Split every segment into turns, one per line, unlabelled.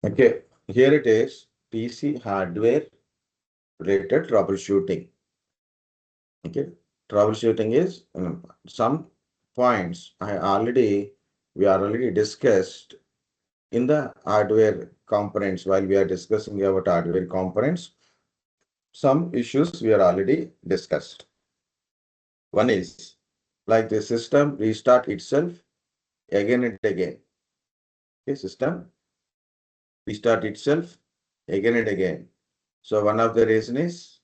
Okay, here it is, PC hardware related troubleshooting. Okay, troubleshooting is some points we already discussed in the hardware components. While we are discussing about hardware components, some issues we are already discussed. One is like the system restart itself again and again. Okay, system restart itself again and again. So one of the reason is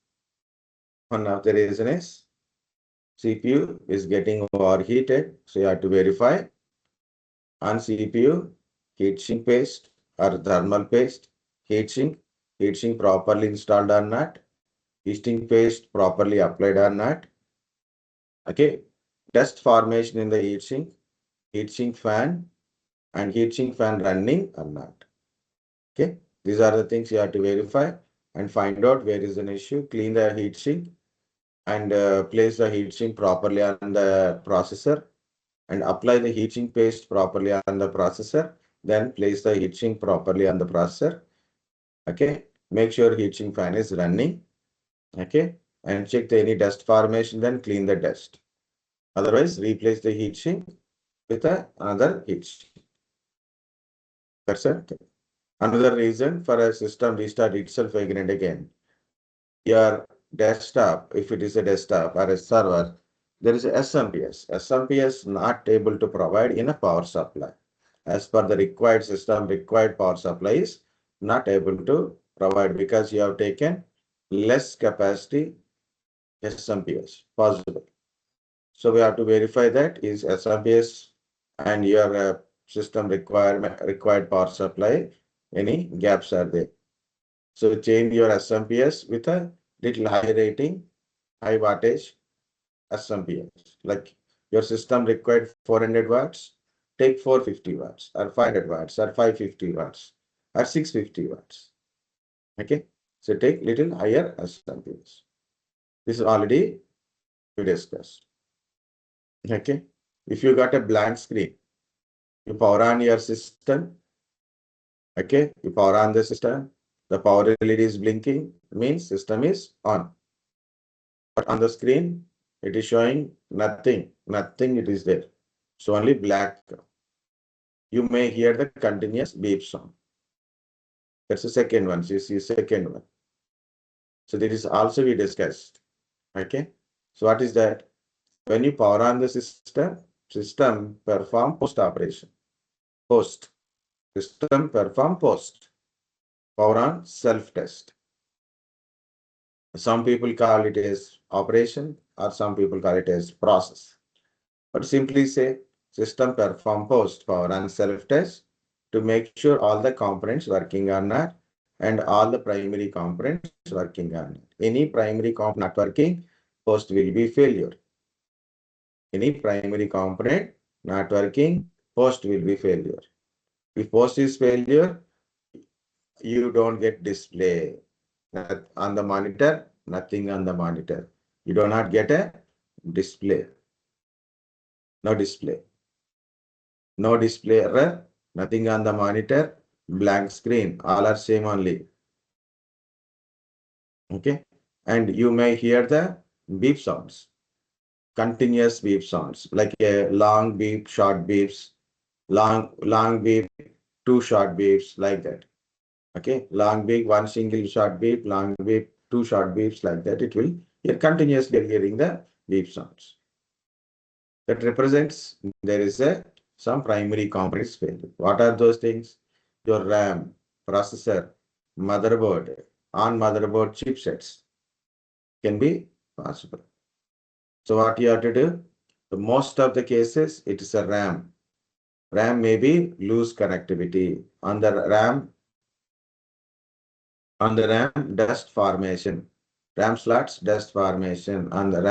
CPU is getting overheated. So you have to verify on CPU heatsink paste or thermal paste, heatsink properly installed or not, heatsink paste properly applied or not. Okay, dust formation in the heatsink fan and heatsink fan running or not. Okay, these are the things you have to verify and find out where is an issue. Clean the heatsink and place the heatsink properly on the processor and apply the heatsink paste properly on the processor. Then place the heatsink properly on the processor. Okay, make sure heatsink fan is running. Okay, and check any dust formation. Then clean the dust. Otherwise, replace the heatsink with another heatsink. That's it. Another reason for a system restart itself again and again. Your desktop, if it is a desktop or a server, there is a SMPS. SMPS not able to provide in a power supply. As per the required system, required power supply is not able to provide because you have taken less capacity SMPS possible. So we have to verify that is SMPS and your system required power supply, any gaps are there. So change your SMPS with a little high rating, high wattage SMPS. Like your system required 400 watts, take 450 watts or 500 watts or 550 watts or 650 watts. Okay. So take little higher SMPS. This is already we discussed. Okay. If you got a blank screen, you power on your system. Okay. You power on the system. The power LED is blinking, means system is on. But on the screen, it is showing nothing it is there. So only black. You may hear the continuous beep sound. That's the second one. So you see second one. So this is also we discussed. Okay. So what is that? When you power on the system perform post operation. Post. System perform post. Power on self-test. Some people call it as operation or some people call it as process. But simply say system perform post power and self-test to make sure all the components working or not and all the primary components working or not. Any primary component not working, post will be failure. Any primary component not working, post will be failure. If post is failure, you don't get display on the monitor, nothing on the monitor. You do not get a display. No display. No display error, nothing on the monitor, blank screen, all are same only. Okay. And you may hear the beep sounds, continuous beep sounds, like a long beep, short beeps, long beep, two short beeps, like that. Okay. Long beep, one single short beep, long beep, two short beeps, like that. It will, you're continuously hearing the beep sounds. That represents there is some primary components failure. What are those things? Your RAM, processor, motherboard, on motherboard chipsets can be possible. So what you have to do? The most of the cases, it is a RAM. RAM may be loose connectivity. On the RAM, dust formation. RAM slots, dust formation. On the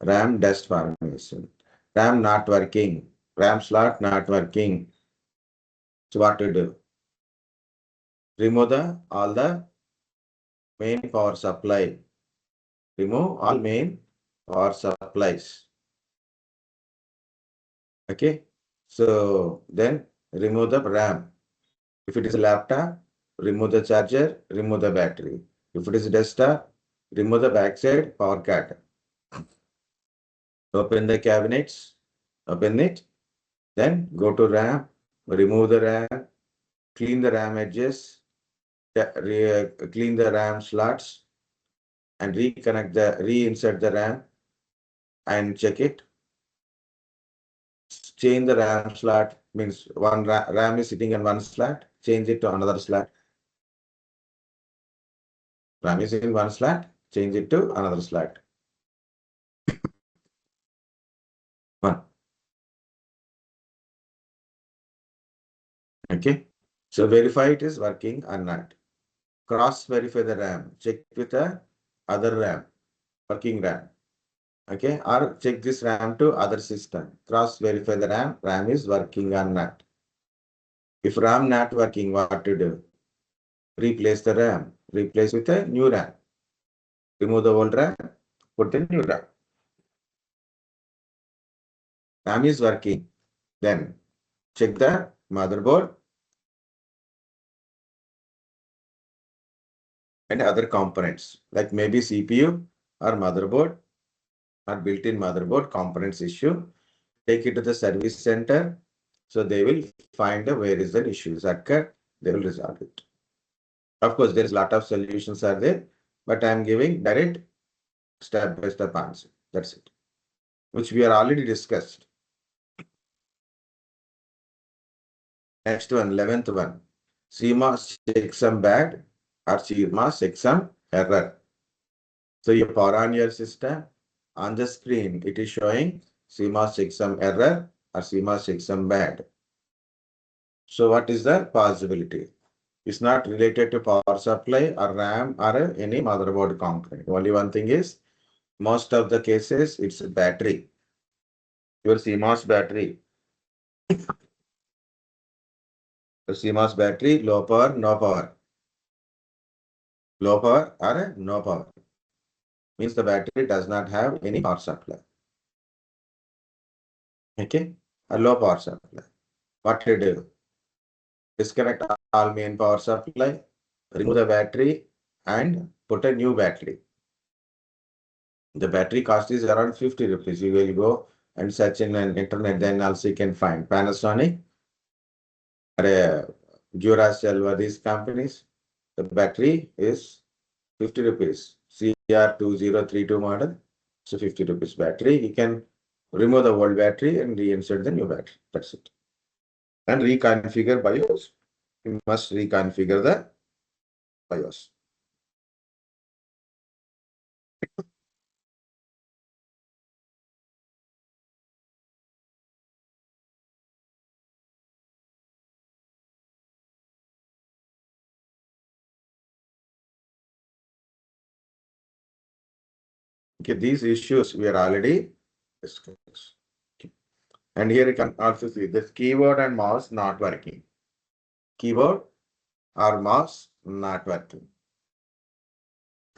RAM dust formation. RAM not working. RAM slot not working. So what to do? Remove all the main power supply. Remove all main power supplies. Okay. So then remove the RAM. If it is a laptop, remove the charger, remove the battery. If it is desktop, remove the backside power cord. Open the cabinets, open it, then go to RAM, remove the RAM, clean the RAM edges, clean the RAM slots, and reinsert the RAM and check it. Change the RAM slot, means one RAM is sitting in one slot, change it to another slot. RAM is in one slot, change it to another slot. One. Okay. So verify it is working or not. Cross verify the RAM. Check with the other RAM, working RAM. Okay. Or check this RAM to other system. Cross verify the RAM. RAM is working or not. If RAM not working, what to do? Replace the RAM. Replace with a new RAM. Remove the old RAM. Put the new RAM. RAM is working. Then check the motherboard and other components like maybe CPU or motherboard or built-in motherboard components issue. Take it to the service center. So they will find where is the issues occur. They will resolve it. Of course, there is a lot of solutions are there, but I am giving direct step-by-step answer. That's it, which we are already discussed. Next one, 11th one. CMOS checksum bad or CMOS checksum error. So you power on your system. On the screen, it is showing CMOS checksum error or CMOS checksum bad. So what is the possibility? It's not related to power supply or RAM or any motherboard component. Only one thing is, most of the cases, it's a battery. Your CMOS battery. The CMOS battery, low power, no power. Low power or no power. Means the battery does not have any power supply. Okay? A low power supply. What to do? Disconnect all main power supply, remove the battery and put a new battery. The battery cost is around 50 rupees. You will go and search in an internet, then also you can find Panasonic or Duracell or these companies. The battery is 50 rupees. CR2032 model. So 50 rupees battery. You can remove the old battery and reinsert the new battery. That's it. And reconfigure BIOS. You must reconfigure the BIOS. Okay, these issues we are already discussed. Okay. And here you can also see this keyboard and mouse not working. Keyboard or mouse not working.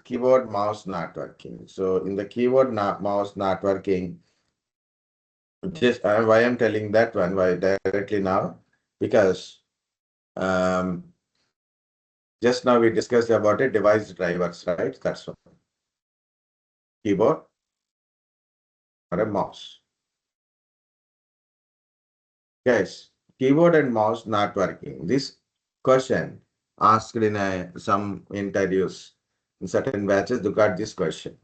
Keyboard, mouse not working. So in the keyboard, mouse not working. Just why I'm telling that one, why directly now? Because just now we discussed about a device drivers, right? That's one. Keyboard or a mouse. Yes, keyboard and mouse not working. This question asked in some interviews in certain batches, they got this question.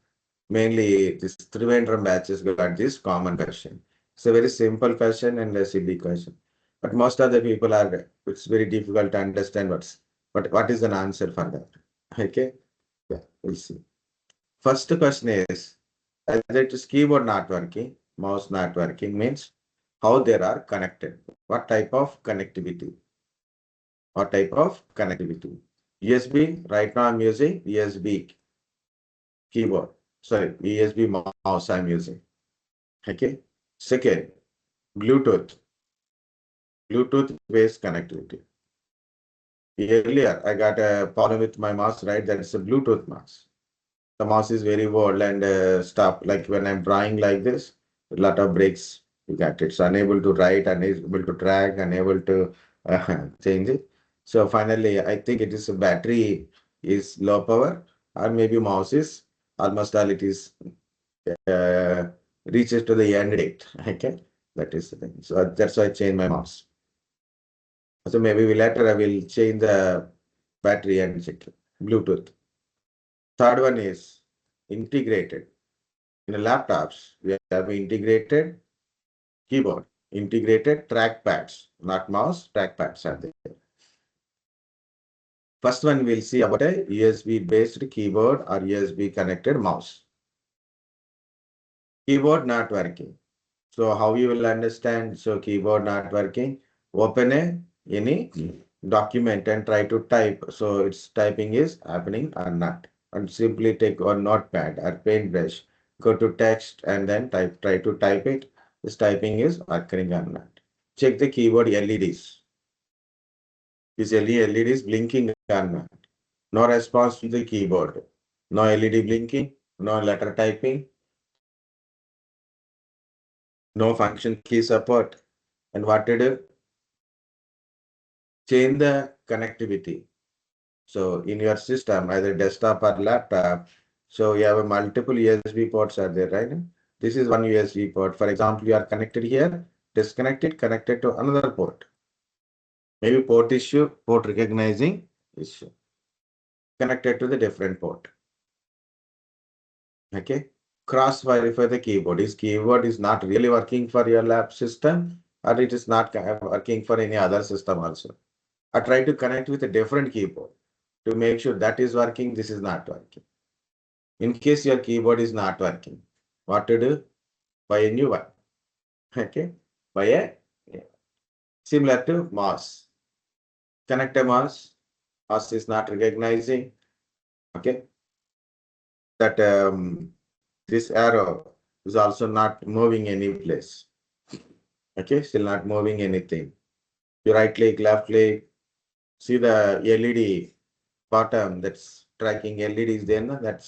Mainly this Trivandrum batches got this common question. It's a very simple question and a silly question. But most of the people are, it's very difficult to understand what is an answer for that. Okay? Yeah, we'll see. First question is, whether it is keyboard not working, mouse not working means how they are connected. What type of connectivity? What type of connectivity? USB, right now I'm using USB keyboard. Sorry, USB mouse I'm using. Okay. Second, Bluetooth. Bluetooth based connectivity. Earlier, I got a problem with my mouse, right? That's a Bluetooth mouse. The mouse is very old and stop. Like when I'm drawing like this, a lot of breaks. You got it. So unable to write, unable to drag, unable to change it. So finally, I think it is a battery is low power, or maybe mouse is almost all it is reaches to the end date. Okay, that is the thing. So that's why I changed my mouse. So maybe later I will change the battery and check Bluetooth. Third one is integrated. In the laptops, we have integrated keyboard, integrated trackpads, not mouse, trackpads are there. First one we'll see about a USB based keyboard or USB connected mouse. Keyboard not working. So how you will understand? So keyboard not working. Open any document and try to type. So its typing is happening or not. And simply take a notepad or paintbrush. Go to text and then type. Try to type it. This typing is occurring or not. Check the keyboard LEDs. Is LEDs blinking or not? No response to the keyboard. No LED blinking. No letter typing. No function key support. And what to do? Change the connectivity. So in your system, either desktop or laptop, so you have a multiple USB ports are there, right? This is one USB port. For example, you are connected here, disconnected, connected to another port. Maybe port issue, port recognizing issue. Connected to the different port. Okay. Cross verify the keyboard. Is keyboard is not really working for your lab system, or it is not working for any other system also. I try to connect with a different keyboard to make sure that is working, this is not working. In case your keyboard is not working, what to do? Buy a new one. Okay, buy a similar to mouse. Connect a mouse. Mouse is not recognizing. Okay, that this arrow is also not moving any place. Okay, still not moving anything. You right click, left click. See the LED bottom that's tracking LEDs then that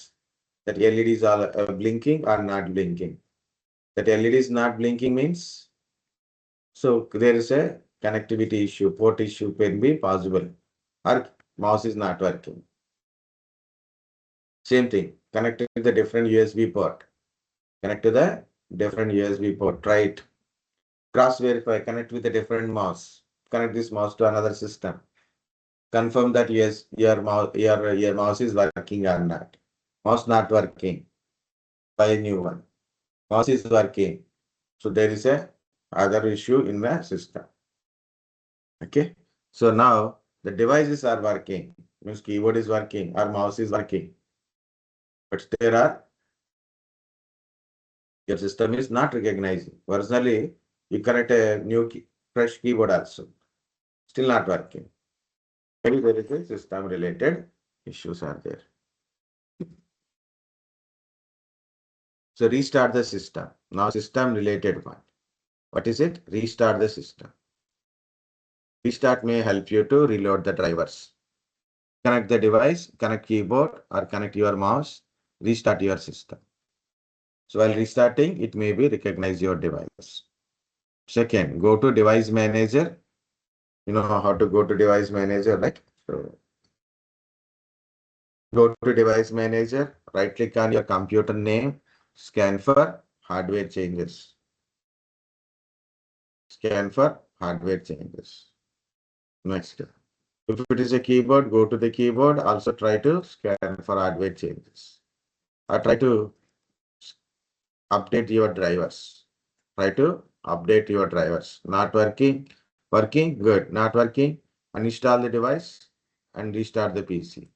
LEDs are blinking or not blinking. That LED is not blinking means so there is a connectivity issue, port issue can be possible or mouse is not working. Same thing, connect to the different USB port. Connect to the different USB port, try it. Cross verify, connect with a different mouse. Connect this mouse to another system. Confirm that yes, your mouse is working or not. Mouse not working. Buy a new one. Mouse is working. So there is a other issue in the system. Okay. So now the devices are working. Means keyboard is working or mouse is working. But there are your system is not recognizing. Originally, you connect a new fresh keyboard also. Still not working. Maybe there is a system related issues are there. So restart the system. Now system related one. What is it? Restart the system. Restart may help you to reload the drivers. Connect the device, connect keyboard or connect your mouse, restart your system. So while restarting, it may be recognize your device. Second, go to device manager. You know how to go to device manager, right? So go to device manager, right click on your computer name, scan for hardware changes. Scan for hardware changes. Next, if it is a keyboard, go to the keyboard. Also try to scan for hardware changes. Or try to update your drivers. Try to update your drivers. Not working, working, good. Not working, uninstall the device and restart the PC.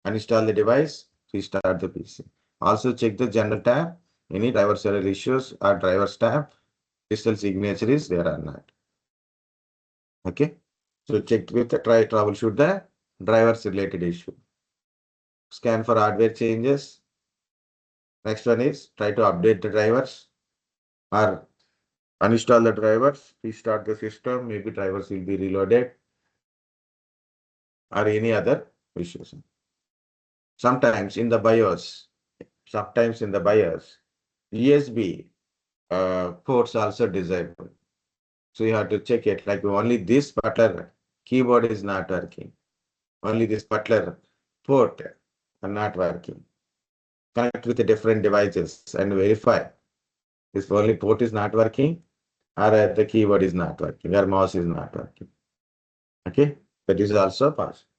Uninstall the device, restart the PC. Also check the general tab. Any driver error issues or drivers tab. Digital signature is there or not. Okay. So check with the troubleshoot the drivers related issue. Scan for hardware changes. Next one is try to update the drivers or uninstall the drivers, restart the system, maybe drivers will be reloaded or any other issues. Sometimes in the BIOS, USB ports also disabled. So you have to check it like only this particular keyboard is not working. Only this particular port are not working. Connect with the different devices and verify this only port is not working or the keyboard is not working or mouse is not working. Okay, that is also possible.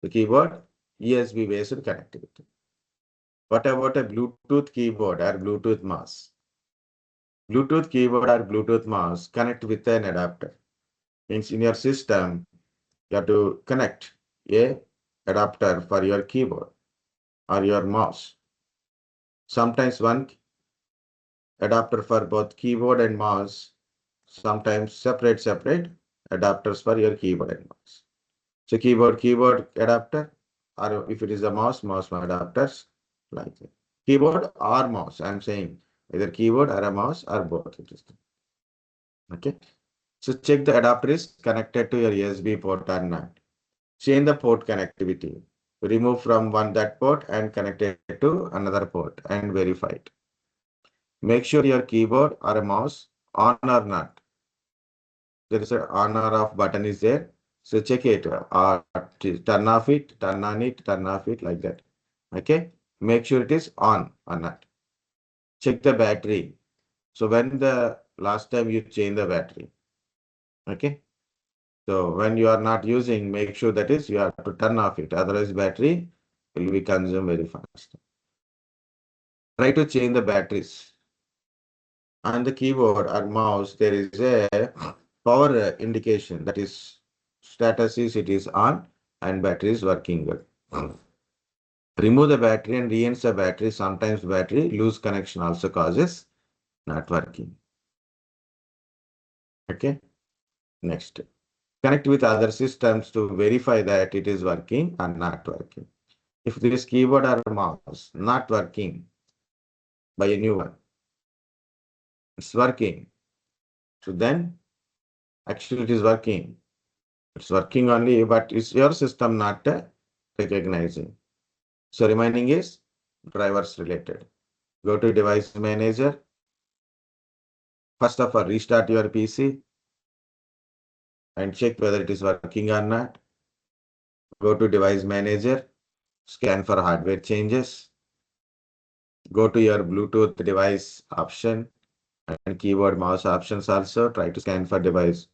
The keyboard USB based connectivity. What about a Bluetooth keyboard or Bluetooth mouse? Bluetooth keyboard or Bluetooth mouse connect with an adapter. Means in your system, you have to connect a adapter for your keyboard or your mouse. Sometimes one adapter for both keyboard and mouse, sometimes separate adapters for your keyboard and mouse. So keyboard adapter, or if it is a mouse adapters like that. Keyboard or mouse, I'm saying either keyboard or a mouse or both. It is. Okay. So check the adapter is connected to your USB port or not. Change the port connectivity. Remove from that port and connect it to another port and verify it. Make sure your keyboard or a mouse on or not. There is an on or off button is there. So check it. Turn off it, turn on it, turn off it like that. Okay. Make sure it is on or not. Check the battery. So when the last time you change the battery. Okay. So when you are not using, make sure that is you have to turn off it. Otherwise battery will be consumed very fast. Try to change the batteries. On the keyboard or mouse, there is a power indication that is status is it is on and battery is working good. Remove the battery and reinsert the battery. Sometimes battery loose connection also causes not working. Okay. Next. Connect with other systems to verify that it is working or not working. If this keyboard or mouse not working, buy a new one. It's working. So then actually it is working. It's working only, but it's your system not recognizing. So remaining is drivers related. Go to device manager. First of all, restart your PC and check whether it is working or not. Go to device manager, scan for hardware changes. Go to your Bluetooth device option and keyboard mouse options also. Try to scan for device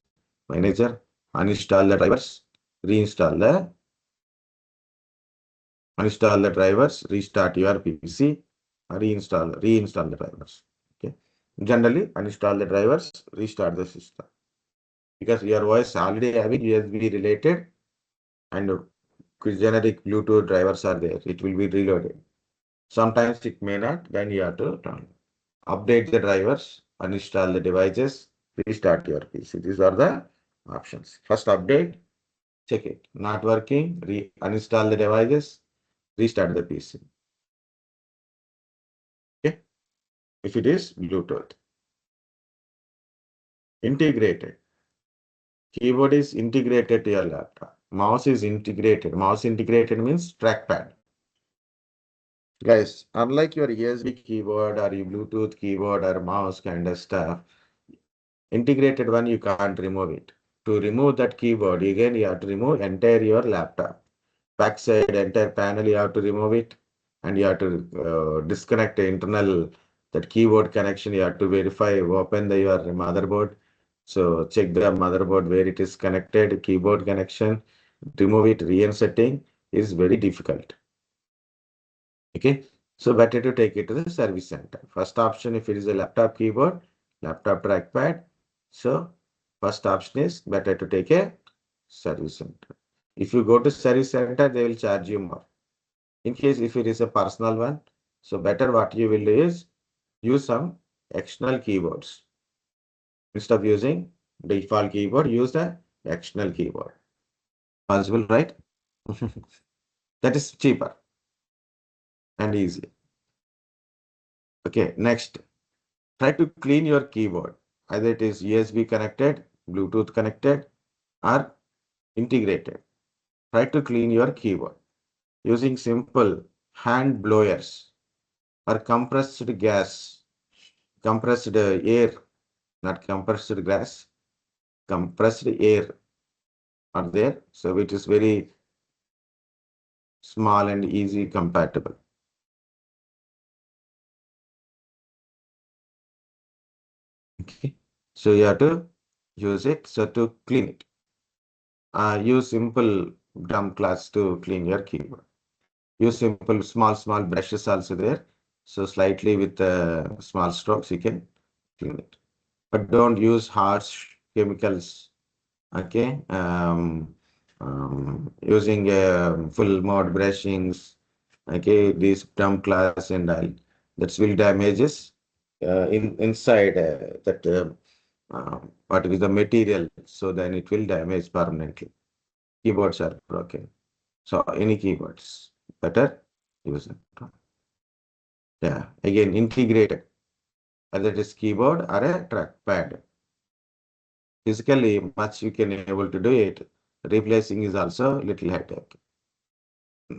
manager. Uninstall the drivers. Uninstall the drivers. Restart your PC. Reinstall the drivers. Okay. Generally, uninstall the drivers. Restart the system. Because your OS already having USB related and generic Bluetooth drivers are there. It will be reloaded. Sometimes it may not, then you have to update the drivers, uninstall the devices, restart your PC. These are the options. First update, check it. Not working, uninstall the devices, restart the PC. Okay. If it is Bluetooth. Integrated. Keyboard is integrated to your laptop. Mouse is integrated. Mouse integrated means trackpad. Guys, unlike your USB keyboard or your Bluetooth keyboard or mouse kind of stuff, integrated one you can't remove it. To remove that keyboard, again you have to remove entire your laptop. Backside entire panel you have to remove it and you have to disconnect the internal that keyboard connection. You have to verify, open your motherboard. So check the motherboard where it is connected, keyboard connection, remove it, reinsetting is very difficult. Okay, so better to take it to the service center. First option, if it is a laptop keyboard, laptop trackpad. So first option is better to take a service center. If you go to service center, they will charge you more. In case if it is a personal one, so better what you will do is use some external keyboards. Instead of using default keyboard, use the external keyboard. Possible, right? That is cheaper and easy. Okay, next. Try to clean your keyboard. Either it is USB connected, Bluetooth connected, or integrated. Try to clean your keyboard using simple hand blowers or compressed gas, compressed air, not compressed gas. compressed air are there. So it is very small and easy compatible. Okay. So you have to use it. So to clean it, use simple drum class to clean your keyboard. Use simple small brushes also there. So slightly with small strokes you can clean it. But don't use harsh chemicals. Okay. Using full mode brushings. Okay, these drum class and all that will damages inside that what is the material, so then it will damage permanently. Keyboards are broken, so any keyboards better use it. Yeah, again integrated, whether it is keyboard or a trackpad. Physically much you can able to do it. Replacing is also little headache.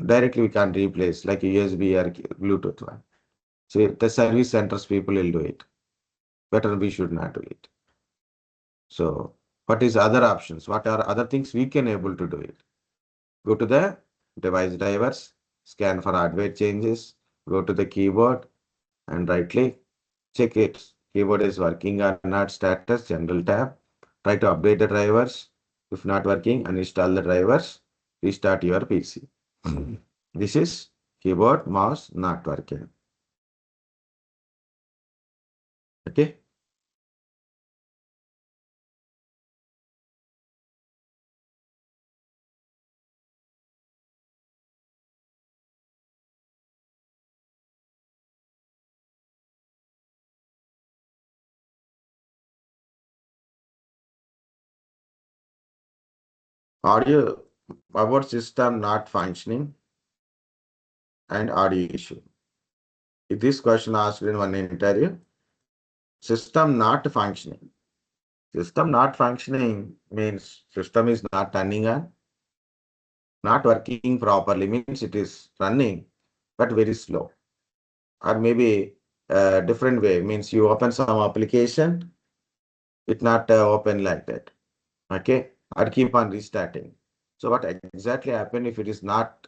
Directly we can't replace like USB or Bluetooth one. So the service centers people will do it. Better we should not do it. So what is other options? What are other things we can able to do it? Go to the device drivers, scan for hardware changes, go to the keyboard and right click, check it. Keyboard is working or not, status, general tab. Try to update the drivers. If not working, uninstall the drivers, restart your PC. This is keyboard, mouse not working. Okay. Audio about system not functioning and audio issue. If this question asked in one interview, system not functioning. System not functioning means system is not turning on, not working properly means it is running, but very slow. Or maybe a different way means you open some application, it not open like that. Okay, or keep on restarting. So what exactly happen if it is not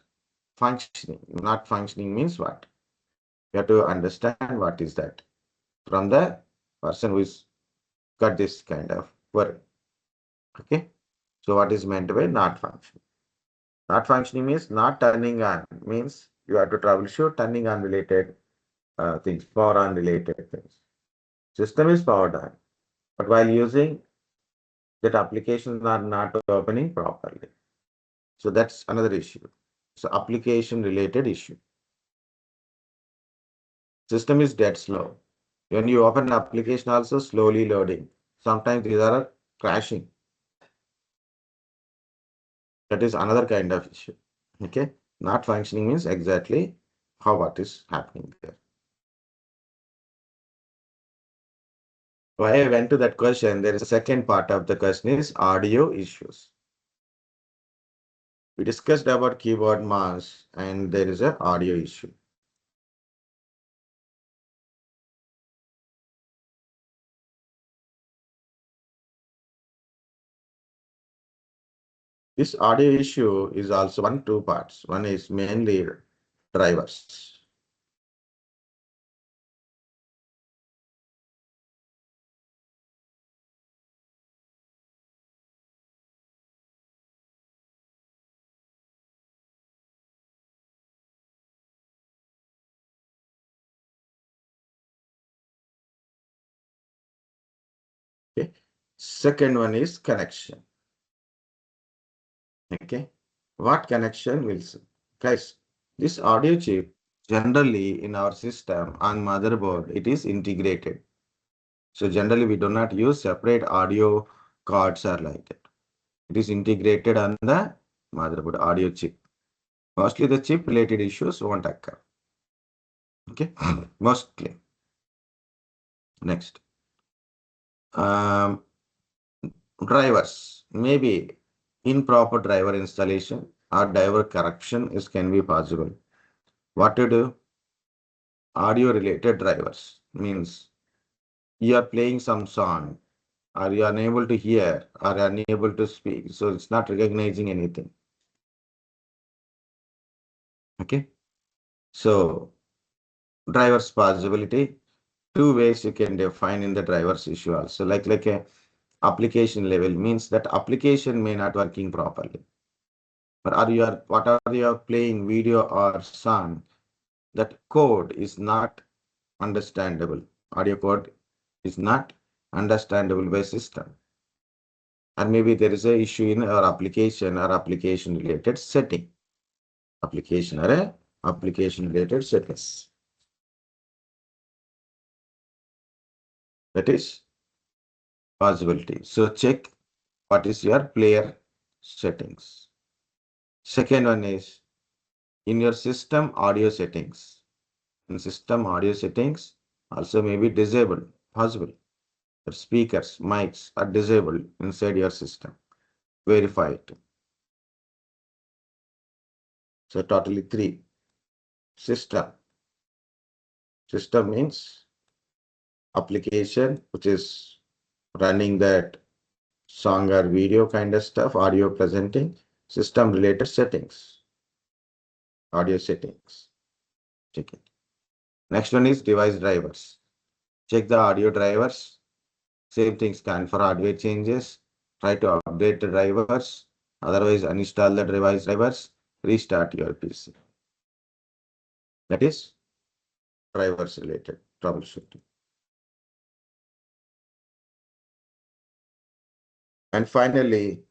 functioning? Not functioning means what? You have to understand what is that from the person who is got this kind of work. Okay. So what is meant by not functioning? Not functioning means not turning on, means you have to troubleshoot turning on related things, power on related things. System is powered on, but while using that applications are not opening properly. So that's another issue. So application related issue. System is dead slow. When you open application also slowly loading. Sometimes these are crashing. That is another kind of issue. Okay. Not functioning means exactly how what is happening there. Why I went to that question, there is a second part of the question is audio issues. We discussed about keyboard mouse and there is an audio issue. This audio issue is also two parts. One is mainly drivers. Okay. Second one is connection. Okay. What connection will, guys, this audio chip generally in our system on motherboard, it is integrated. So generally we do not use separate audio cards or like that. It is integrated on the motherboard audio chip. Mostly the chip related issues won't occur. Okay. Mostly. Next. Drivers. Maybe improper driver installation or driver correction is can be possible. What to do? Audio related drivers means you are playing some song Are you unable to hear or unable to speak? So it's not recognizing anything. Okay. So driver's possibility, two ways you can define in the driver's issue also. Like a application level means that application may not working properly. Or what are you playing video or song, that code is not understandable. Audio code is not understandable by system. Or maybe there is a issue in our application or application related setting. Application or a application related settings. That is possibility. So check what is your player settings. Second one is in your system audio settings. In system audio settings also may be disabled, possible. The speakers, mics are disabled inside your system. Verify it. So totally three. System. System means application which is running that song or video kind of stuff, audio presenting, system related settings, audio settings. Check it. Next one is device drivers. Check the audio drivers. Same thing, scan for hardware changes. Try to update the drivers. Otherwise, uninstall the device drivers. Restart your PC. That is drivers related troubleshooting. And finally,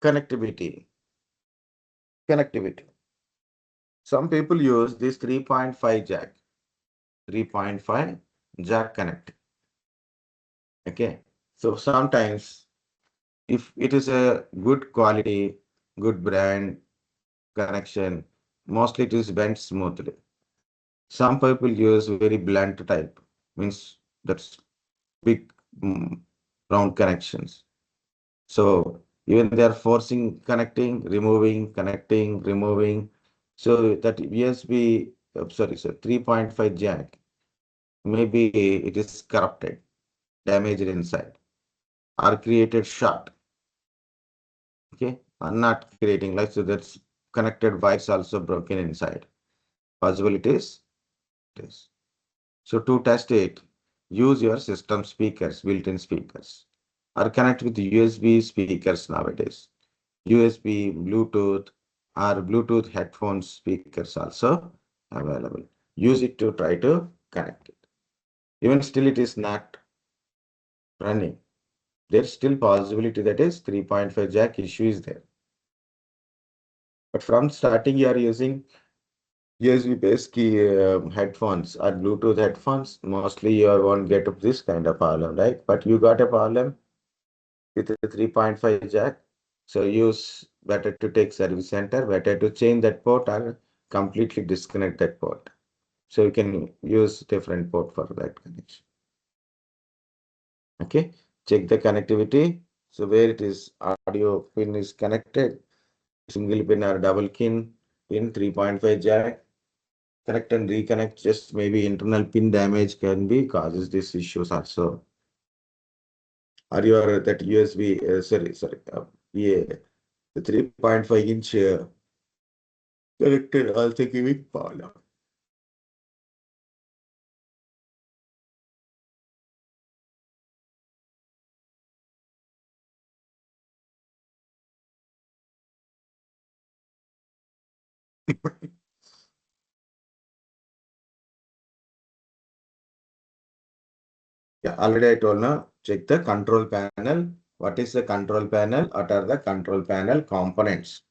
connectivity. Connectivity. Some people use this 3.5 jack. 3.5 jack connect. Okay. So sometimes if it is a good quality, good brand connection, mostly it is bent smoothly. Some people use very blunt type, means that's big round connections. So even they are forcing connecting, removing, connecting, removing. So that USB, sorry, so 3.5 jack, maybe it is corrupted, damaged inside, or created short. Okay, are not creating like, so that's connected wires also broken inside. Possibilities. Yes. So to test it, use your system speakers, built-in speakers, or connect with USB speakers nowadays. USB, Bluetooth, or Bluetooth headphones speakers also available. Use it to try to connect it. Even still it is not running. There's still possibility that is 3.5 jack issue is there. But from starting you are using USB-based headphones or Bluetooth headphones, mostly you won't get this kind of problem, right? But you got a problem with a 3.5 jack. So use better to take service center, better to change that port or completely disconnect that port. So you can use different port for that connection. Okay, check the connectivity. So where it is audio pin is connected, single pin or double pin 3.5 jack. Connect and reconnect, just maybe internal pin damage can be causes these issues also. Or your that USB, yeah, the 3.5-inch connected also giving problem. Yeah, already I told now, check the control panel. What is the control panel? What are the control panel components?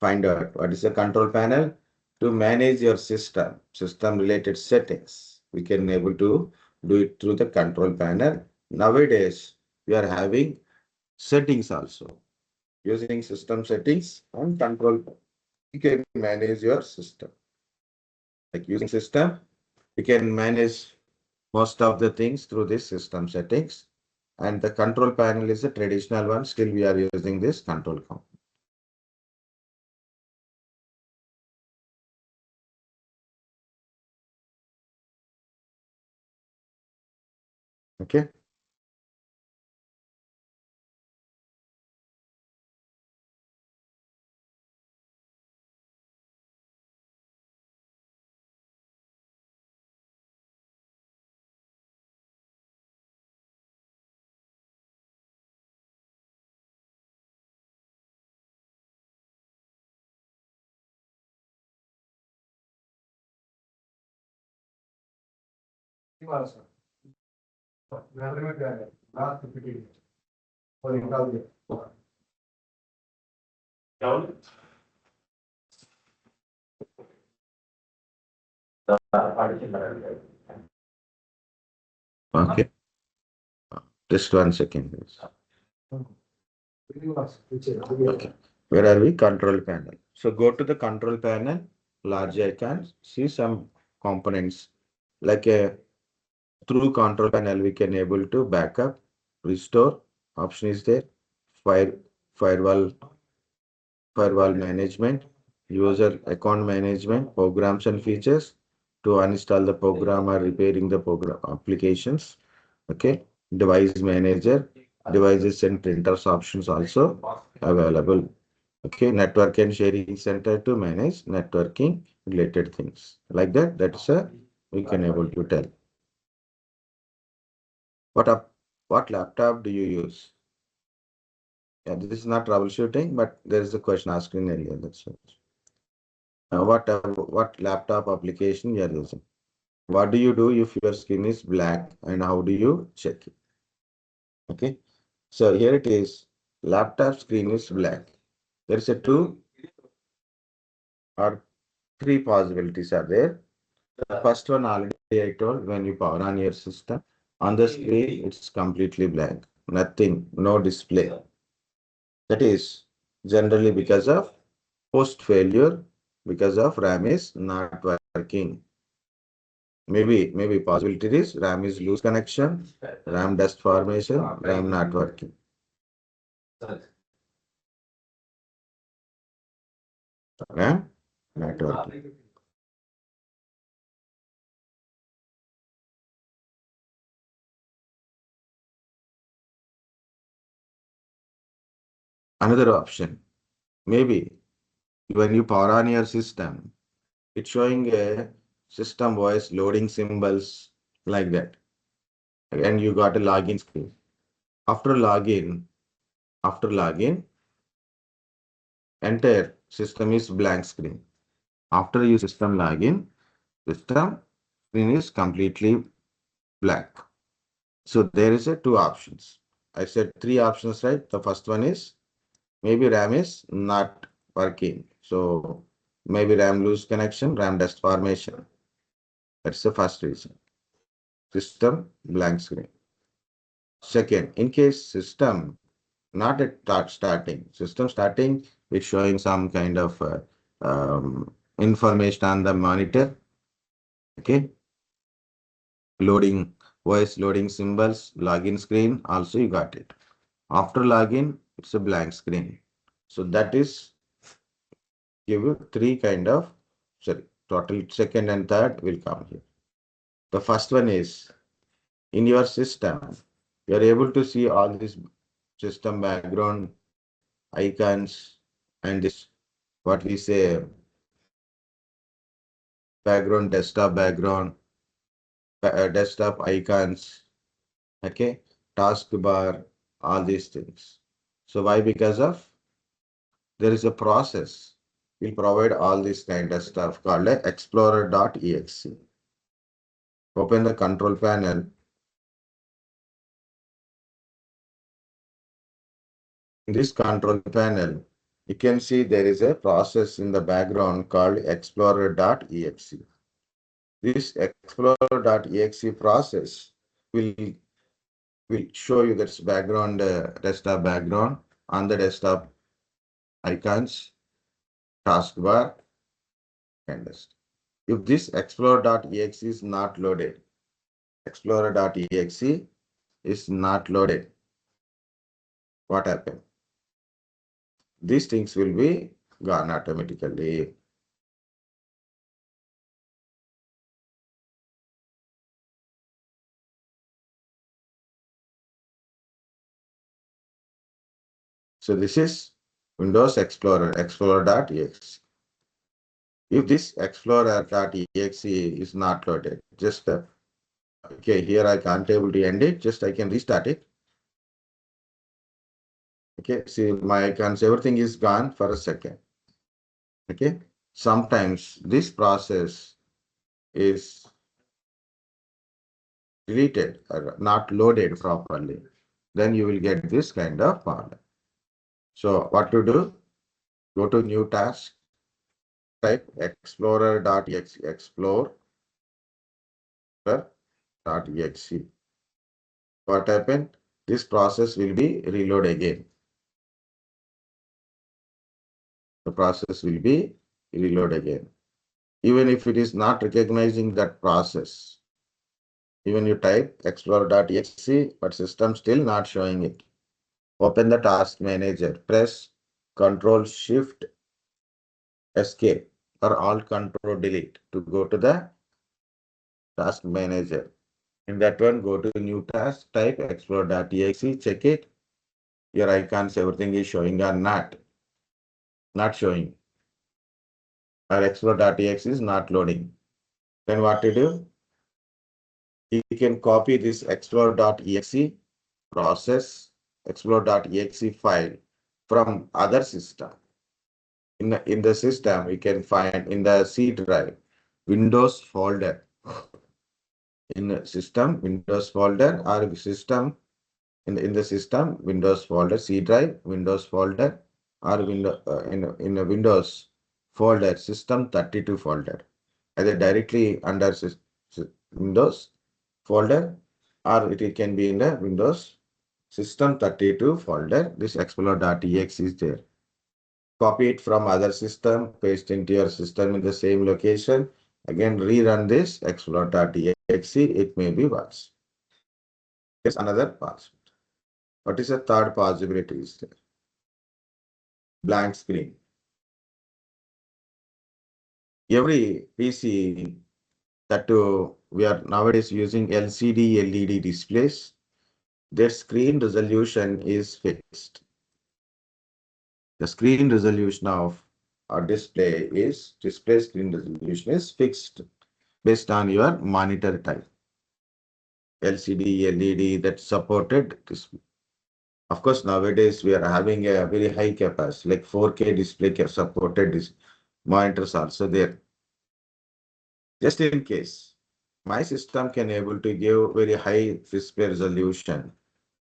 Find out what is the control panel to manage your system related settings. We can able to do it through the control panel. Nowadays, we are having settings also. Using system settings and control, you can manage your system. Like using system, you can manage most of the things through this system settings. And the control panel is a traditional one. Still, we are using this control component. Okay. Okay, just 1 second, please. Okay, where are we? Control panel. So go to the control panel, large icons, see some components like a through control panel we can able to backup, restore option is there, fire firewall firewall management, user account management, programs and features to uninstall the program or repairing the program applications. Okay, device manager, devices and printers options also available. Okay, network and sharing center to manage networking related things like that. That's a we can able to tell. What up? What laptop do you use? Yeah, this is not troubleshooting, but there is a question asked in earlier. That's it. What laptop application you are using? What do you do if your screen is black, and how do you check it? Okay, so here it is. Laptop screen is black. There is a two or three possibilities are there. The first one already I told when you power on your system. On the screen, it's completely blank. Nothing, no display. That is generally because of post failure, because of RAM is not working. Maybe possibility is RAM is loose connection, RAM dust formation, RAM not working. RAM not working. Another option, maybe when you power on your system, it's showing a system voice loading symbols like that. And you got a login screen. After login, entire system is blank screen. After you system login, system screen is completely blank. So there is a two options. I said three options, right? The first one is maybe RAM is not working. So maybe RAM lose connection, RAM dust formation. That's the first reason. System blank screen. Second, in case system not at starting, system starting is showing some kind of information on the monitor. Okay, loading voice loading symbols, login screen. Also, you got it. After login, it's a blank screen. So that is give you three kind of sorry total second and third will come here. The first one is in your system, you are able to see all this system background icons and this what we say background desktop icons, okay, taskbar, all these things. So why? Because of there is a process will provide all this kind of stuff called a explorer.exe. Open the control panel. In this control panel, you can see there is a process in the background called explorer.exe. This explorer.exe process will show you this background, desktop background on the desktop icons, taskbar, and this. If this explorer.exe is not loaded, explorer.exe is not loaded, what happened? These things will be gone automatically. So this is Windows Explorer, explorer.exe. If this explorer.exe is not loaded, just okay, here I can't able to end it, just I can restart it. Okay, see my icons, everything is gone for a second. Okay, sometimes this process is deleted or not loaded properly, then you will get this kind of problem. So what to do? Go to new task, type explorer.exe, explorer.exe. What happened? This process will be reload again. The process will be reload again. Even if it is not recognizing that process, even you type explorer.exe, but system still not showing it. Open the task manager, press Control Shift Escape or Alt Control Delete to go to the task manager. In that one, go to new task, type explore.exe, check it. Your icons, everything is showing or not. Not showing. Or explore.exe is not loading. Then what to do? You can copy this explore.exe process, explore.exe file from other system. In the system, we can find in the C drive, Windows folder. In the system, Windows folder or system, in the system, Windows folder, C drive, Windows folder, or in a Windows folder, system 32 folder. Either directly under Windows folder, or it can be in the Windows system 32 folder. This explorer.exe is there. Copy it from other system, paste into your system in the same location. Again, rerun this explorer.exe. It may be worse. Here's another possibility. What is the third possibility? Is there? Blank screen. Every PC that we are nowadays using LCD, LED displays, their screen resolution is fixed. The screen resolution of our display screen resolution is fixed based on your monitor type. LCD, LED that supported display. Of course, nowadays we are having a very high capacity, like 4K display supported monitors also there. Just in case, my system can able to give very high display resolution,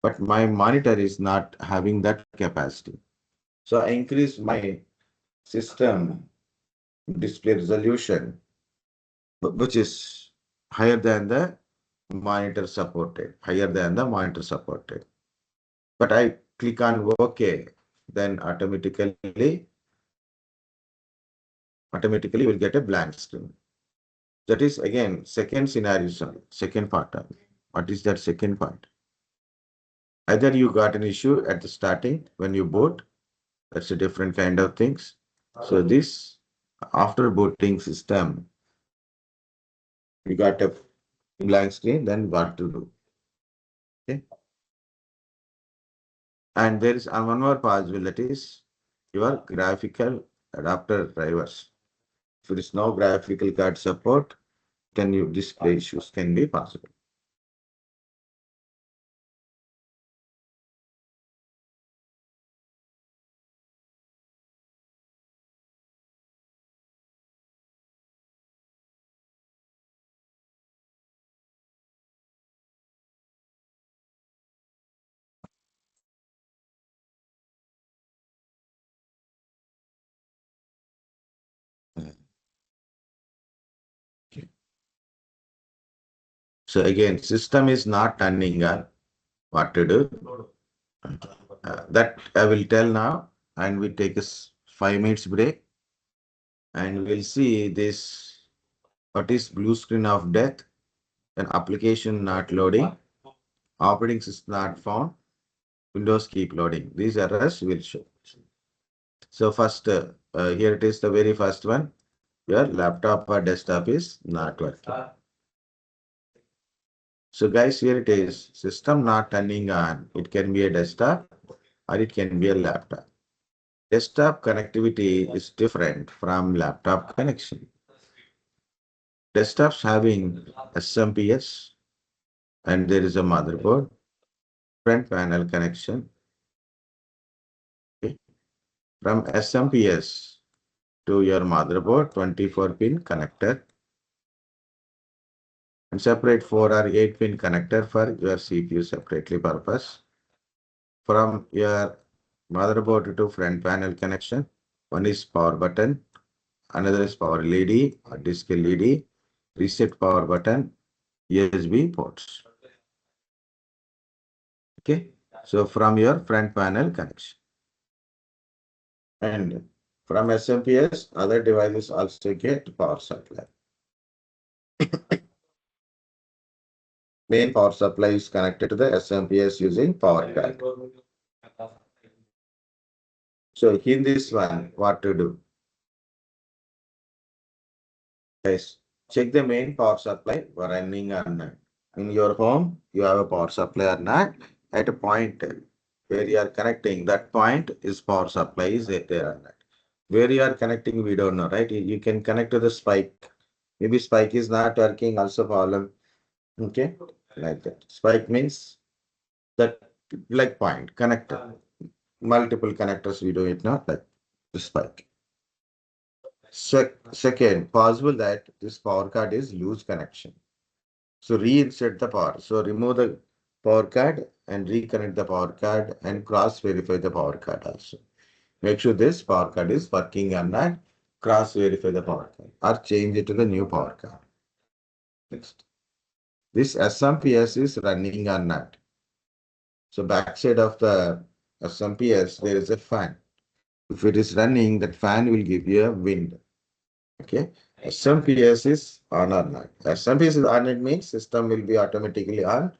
but my monitor is not having that capacity. So I increase my system display resolution, which is higher than the monitor supported, But I click on OK, then automatically will get a blank screen. That is again second scenario, second part. What is that second part? Either you got an issue at the starting when you boot, that's a different kind of things. So this after booting system, you got a blank screen, then what to do? Okay. And there is one more possibility is your graphical adapter drivers. If there is no graphical card support, then your display issues can be possible. Okay. So again, system is not turning on. What to do? That I will tell now, and we take a 5 minutes break, and we'll see this. What is blue screen of death? An application not loading, operating system not found, Windows keep loading. These errors will show. So first, here it is the very first one. Your laptop or desktop is not working. So guys, here it is. System not turning on. It can be a desktop or it can be a laptop. Desktop connectivity is different from laptop connection. Desktops having SMPS and there is a motherboard, front panel connection. Okay. From SMPS to your motherboard, 24-pin connector. and separate 4 or 8-pin connector for your CPU separately purpose. From your motherboard to front panel connection, one is power button, another is power LED or disk LED, reset power button, USB ports. Okay, so from your front panel connection. And from SMPS, other devices also get power supply. Main power supply is connected to the SMPS using power card. So in this one, what to do? Guys, check the main power supply for running or not. In your home, you have a power supply or not. At a point where you are connecting, that point is power supply is there or not. Where you are connecting, we don't know, right? You can connect to the spike. Maybe spike is not working, also problem. Okay, like that. Spike means that like point connector. Multiple connectors, we do it not like the spike. Second, possible that this power card is loose connection. So reinsert the power. So remove the power card and reconnect the power card and cross verify the power card also. Make sure this power card is working or not. Cross verify the power card or change it to the new power card. Next. This SMPS is running or not. So backside of the SMPS, there is a fan. If it is running, that fan will give you a wind. Okay. SMPS is on or not. SMPS is on, it means system will be automatically on.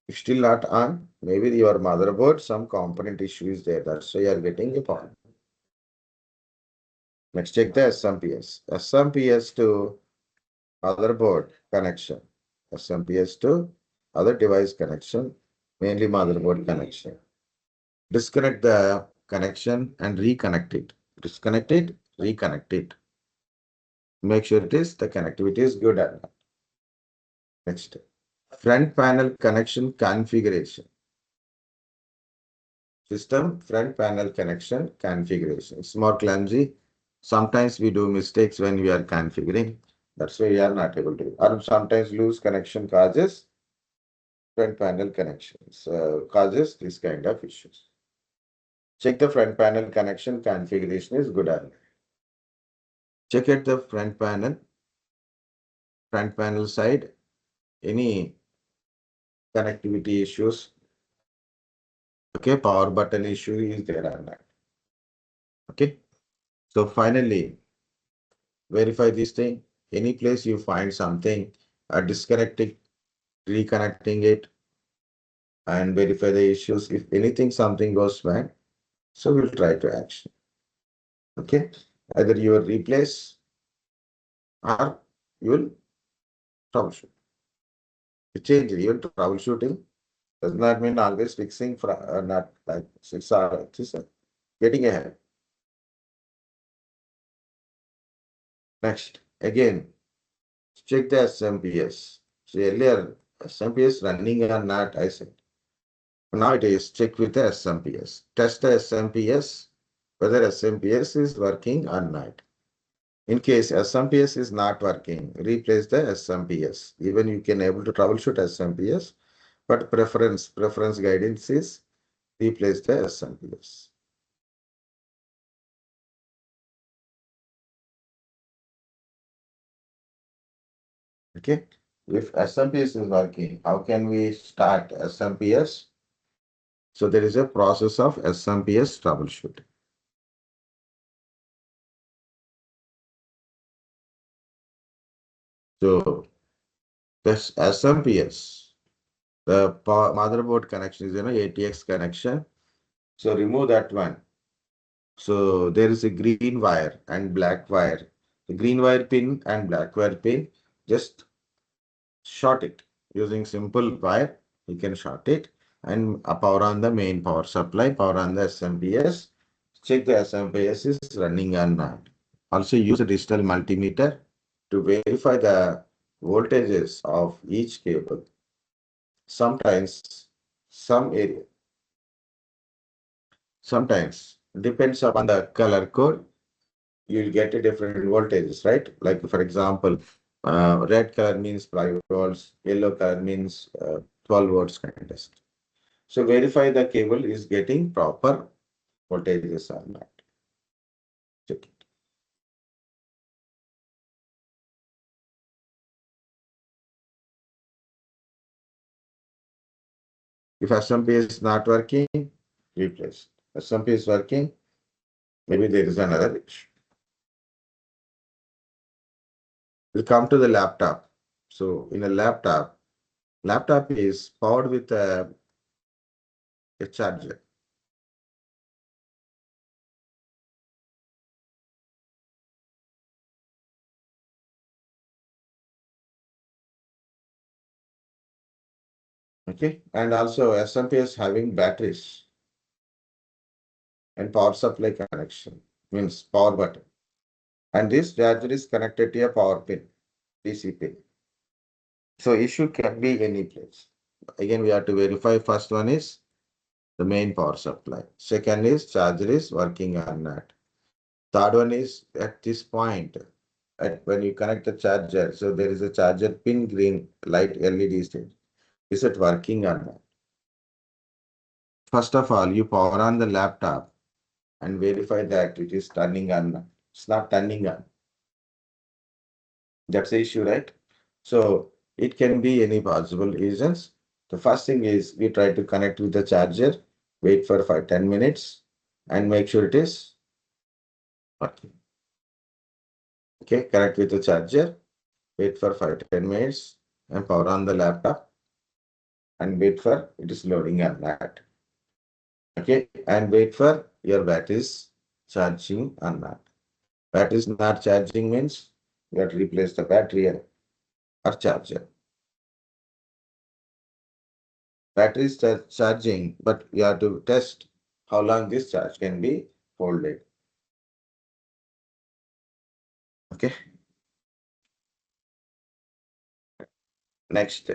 If still not on, maybe your motherboard, some component issue is there. That's why you are getting a problem. Let's check the SMPS. SMPS to motherboard connection. SMPS to other device connection, mainly motherboard connection. Disconnect the connection and reconnect it. Disconnect it, reconnect it. Make sure it is the connectivity is good or not. Next, front panel connection configuration. System front panel connection configuration. It's more clumsy. Sometimes we do mistakes when we are configuring. That's why we are not able to. Or sometimes loose connection causes front panel connections, causes this kind of issues. Check the front panel connection configuration is good or not. Check at the front panel side, any connectivity issues. Okay, power button issue is there or not. Okay, so finally, verify this thing. Any place you find something, disconnecting, reconnecting it, and verify the issues. If anything, something goes bad, so we'll try to action. Okay, either you will replace or you will troubleshoot. You change it, even troubleshooting does not mean always fixing for not like 6 hours, just getting ahead. Next, again, check the SMPS. So earlier, SMPS running or not, I said. Now it is check with the SMPS. Test the SMPS, whether SMPS is working or not. In case SMPS is not working, replace the SMPS. Even you can able to troubleshoot SMPS, but preference guidance is replace the SMPS. Okay. If SMPS is working, how can we start SMPS? So there is a process of SMPS troubleshooting. So this SMPS, the motherboard connection is ATX connection. So remove that one. So there is a green wire and black wire. The green wire pin and black wire pin, just short it using simple wire. You can short it and power on the main power supply, power on the SMPS. Check the SMPS is running or not. Also use a digital multimeter to verify the voltages of each cable. Sometimes some area, sometimes depends upon the color code, you'll get a different voltages, right? Like for example, Red color means 5 volts, yellow color means 12 volts kind of stuff. So verify the cable is getting proper voltages or not. Check it. If SMP is not working, replace. SMP is working, maybe there is another issue. We'll come to the laptop. So in a laptop is powered with a charger. Okay, and also SMP is having batteries and power supply connection, means power button. And this charger is connected to a power pin, DC pin. So issue can be any place. Again, we have to verify. First one is the main power supply. Second is charger is working or not. Third one is at this point, when you connect the charger, so there is a charger pin green light LED stage. Is it working or not? First of all, you power on the laptop and verify that it is turning on. It's not turning on. That's the issue, right? So it can be any possible reasons. The first thing is we try to connect with the charger, wait for 5-10 minutes, and make sure it is working. Okay, connect with the charger, wait for 5-10 minutes, and power on the laptop, and wait for it is loading on that. Okay, and wait for your batteries charging on that. Battery is not charging means you have to replace the battery or charger. Battery is charging, but you have to test how long this charge can be holded. Okay. Next,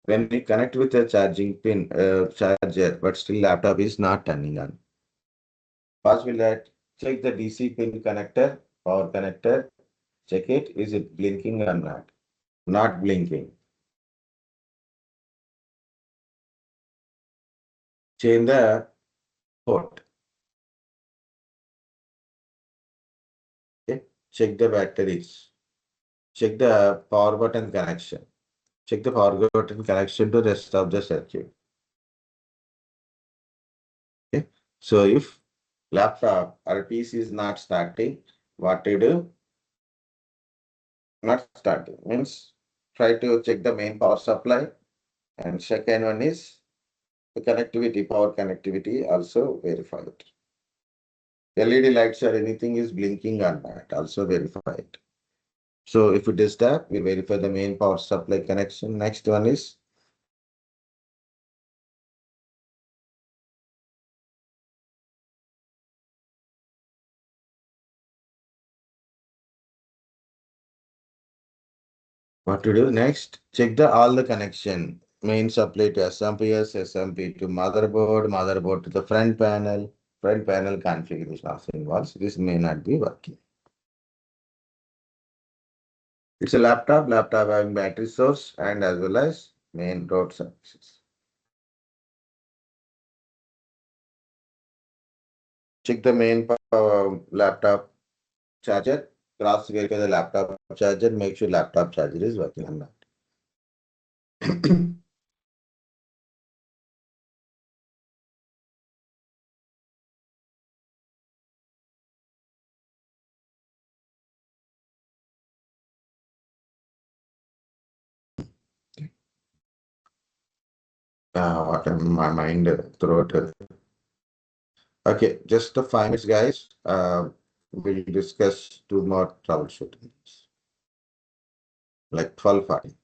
when we connect with a charging pin charger, but still laptop is not turning on. First, we'll check the DC pin connector, power connector. Check it. Is it blinking or not? Not blinking. Change the port. Okay. Check the batteries. Check the power button connection. Check the power button connection to rest of the circuit. Okay. So if laptop or PC is not starting, what to do? Not starting means try to check the main power supply, and second one is the connectivity, power connectivity also verify it. LED lights or anything is blinking or not, also verify it. So if it is that, we verify the main power supply connection. Next one is what to do next? Check the all the connection. Main supply to SMPS, SMP to motherboard, motherboard to the front panel configuration also involves. This may not be working. It's a laptop having battery source and as well as main road services. Check the main laptop charger, cross verify the laptop charger, make sure laptop charger is working on that. What my mind throughout. Okay, just the 5 minutes, guys. We'll discuss 2 more troubleshooting, like 12:40.